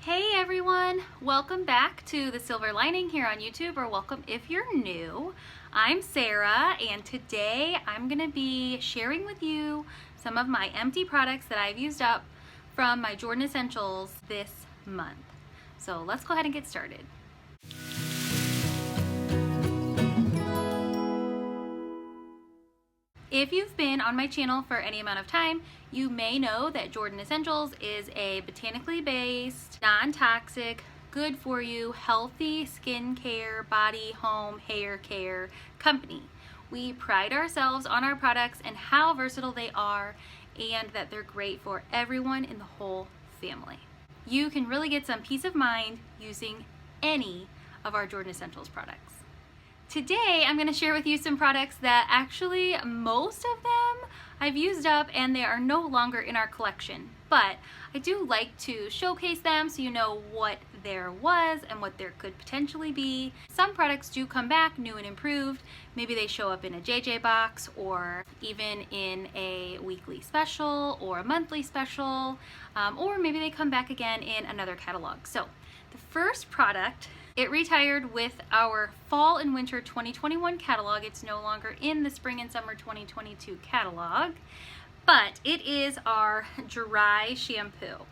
Hey everyone, welcome back to The Silver Lining here on YouTube, or welcome if you're new. I'm Sarah, and today I'm going to be sharing with you some of my empty products that I've used up from my Jordan Essentials this month. So let's go ahead and get started. If you've been on my channel for any amount of time, you may know that Jordan Essentials is a botanically based, non-toxic, good for you, healthy skincare, body, home, hair care company. We pride ourselves on our products and how versatile they are, and that they're great for everyone in the whole family. You can really get some peace of mind using any of our Jordan Essentials products. Today, I'm going to share with you some products that actually most of them I've used up and they are no longer in our collection. But I do like to showcase them so you know what there was and what there could potentially be. Some products do come back new and improved. Maybe they show up in a JJ box or even in a weekly special or a monthly special, or maybe they come back again in another catalog. So the first product, it retired with our fall and winter 2021 catalog. It's no longer in the spring and summer 2022 catalog, but it is our dry shampoo.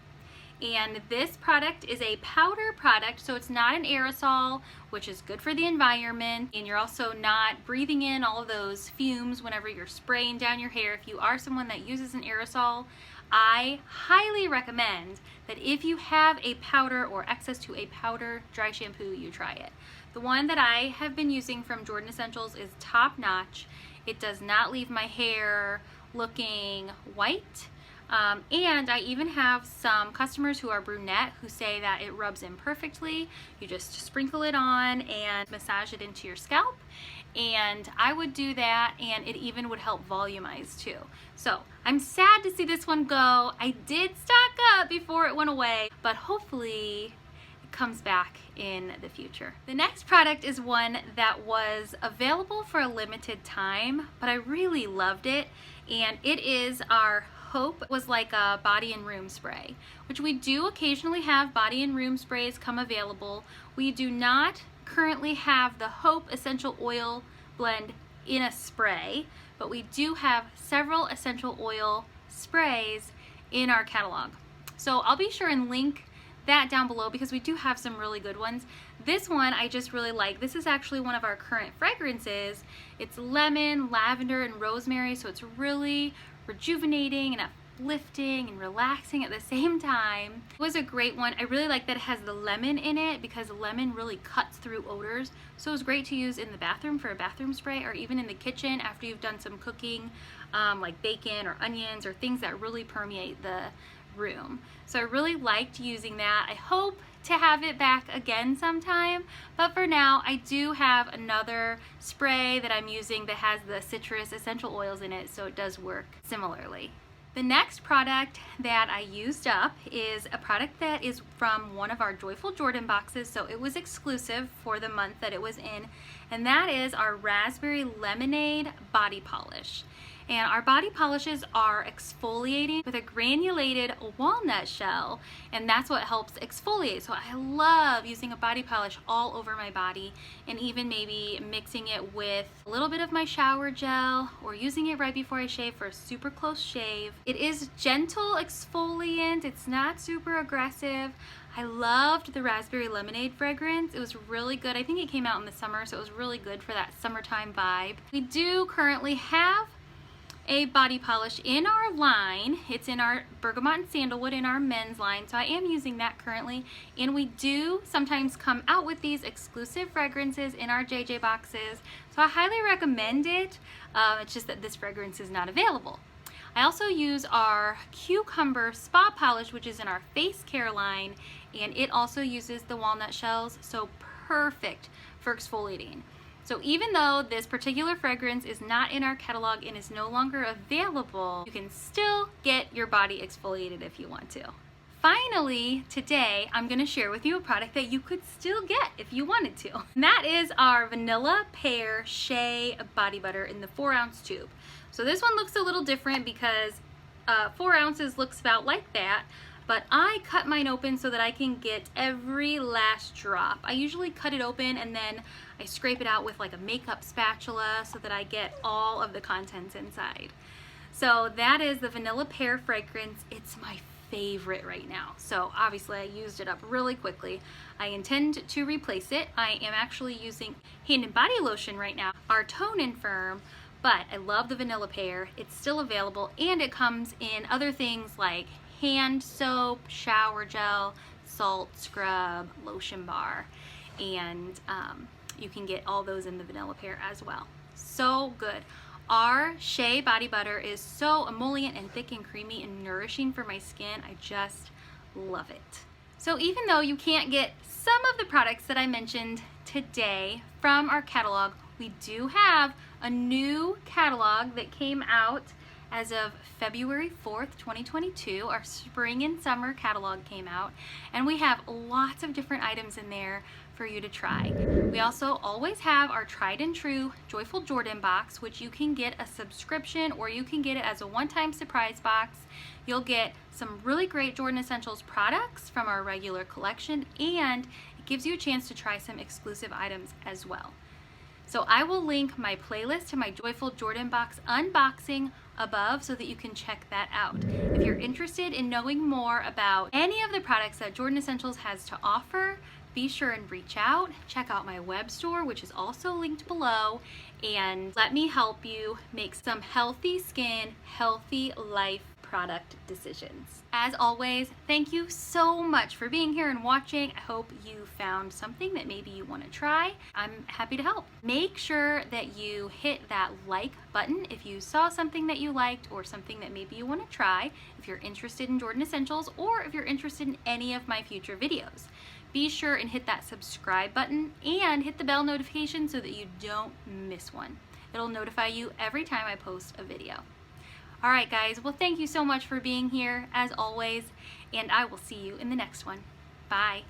And this product is a powder product, so it's not an aerosol, which is good for the environment, and you're also not breathing in all of those fumes whenever you're spraying down your hair. If you are someone that uses an aerosol, I highly recommend that if you have a powder or access to a powder dry shampoo, you try it. The one that I have been using from Jordan Essentials is top notch. It does not leave my hair looking white. And I even have some customers who are brunette who say that it rubs in perfectly. You just sprinkle it on and massage it into your scalp. And I would do that, and it even would help volumize too. So I'm sad to see this one go. I did stock up before it went away, but hopefully it comes back in the future. The next product is one that was available for a limited time, but I really loved it, and it is our Hope. Was like a body and room spray, which we do occasionally have body and room sprays come available. We do not currently have the Hope essential oil blend in a spray, but we do have several essential oil sprays in our catalog. So I'll be sure and link that down below because we do have some really good ones. This one I just really like. This is actually one of our current fragrances. It's lemon, lavender, and rosemary, so it's really rejuvenating and uplifting and relaxing at the same time. It was a great one. I really like that it has the lemon in it because lemon really cuts through odors. So it's great to use in the bathroom for a bathroom spray, or even in the kitchen after you've done some cooking, like bacon or onions or things that really permeate the room. So I really liked using that. I hope to have it back again sometime, but for now I do have another spray that I'm using that has the citrus essential oils in it, so it does work similarly. The next product that I used up is a product that is from one of our Joyful Jordan boxes, so it was exclusive for the month that it was in, and that is our Raspberry Lemonade Body Polish. And our body polishes are exfoliating with a granulated walnut shell, and that's what helps exfoliate. So I love using a body polish all over my body, and even maybe mixing it with a little bit of my shower gel or using it right before I shave for a super close shave. It is gentle exfoliant. It's not super aggressive. I loved the Raspberry Lemonade fragrance. It was really good. I think it came out in the summer, so it was really good for that summertime vibe. We do currently have a body polish in our line. It's in our Bergamot Sandalwood in our men's line, so I am using that currently, and we do sometimes come out with these exclusive fragrances in our JJ boxes, so I highly recommend it. It's just that this fragrance is not available. I also use our Cucumber Spa Polish, which is in our face care line, and it also uses the walnut shells, so perfect for exfoliating. So even though this particular fragrance is not in our catalog and is no longer available, you can still get your body exfoliated if you want to. Finally, today I'm going to share with you a product that you could still get if you wanted to. And that is our Vanilla Pear Shea Body Butter in the 4-ounce tube. So this one looks a little different because 4 ounces looks about like that, but I cut mine open so that I can get every last drop. I usually cut it open and then I scrape it out with like a makeup spatula so that I get all of the contents inside. So that is the Vanilla Pear fragrance. It's my favorite right now. So obviously I used it up really quickly. I intend to replace it. I am actually using Hand and Body Lotion right now, our Tone and Firm, but I love the Vanilla Pear. It's still available and it comes in other things like hand soap, shower gel, salt scrub, lotion bar, and you can get all those in the Vanilla Pear as well. So good. Our Shea Body Butter is so emollient and thick and creamy and nourishing for my skin. I just love it. So even though you can't get some of the products that I mentioned today from our catalog, we do have a new catalog that came out as of February 4th, 2022. Our spring and summer catalog came out, and we have lots of different items in there for you to try. We also always have our tried and true Joyful Jordan box, which you can get a subscription or you can get it as a one-time surprise box. You'll get some really great Jordan Essentials products from our regular collection, and it gives you a chance to try some exclusive items as well. So I will link my playlist to my Joyful Jordan box unboxing above so that you can check that out. If you're interested in knowing more about any of the products that Jordan Essentials has to offer, be sure and reach out. Check out my web store, which is also linked below, and let me help you make some healthy skin, healthy life product decisions. As always, thank you so much for being here and watching. I hope you found something that maybe you want to try. I'm happy to help. Make sure that you hit that like button if you saw something that you liked or something that maybe you want to try, if you're interested in Jordan Essentials or if you're interested in any of my future videos. Be sure and hit that subscribe button and hit the bell notification so that you don't miss one. It'll notify you every time I post a video. All right, guys, well, thank you so much for being here, as always, and I will see you in the next one. Bye.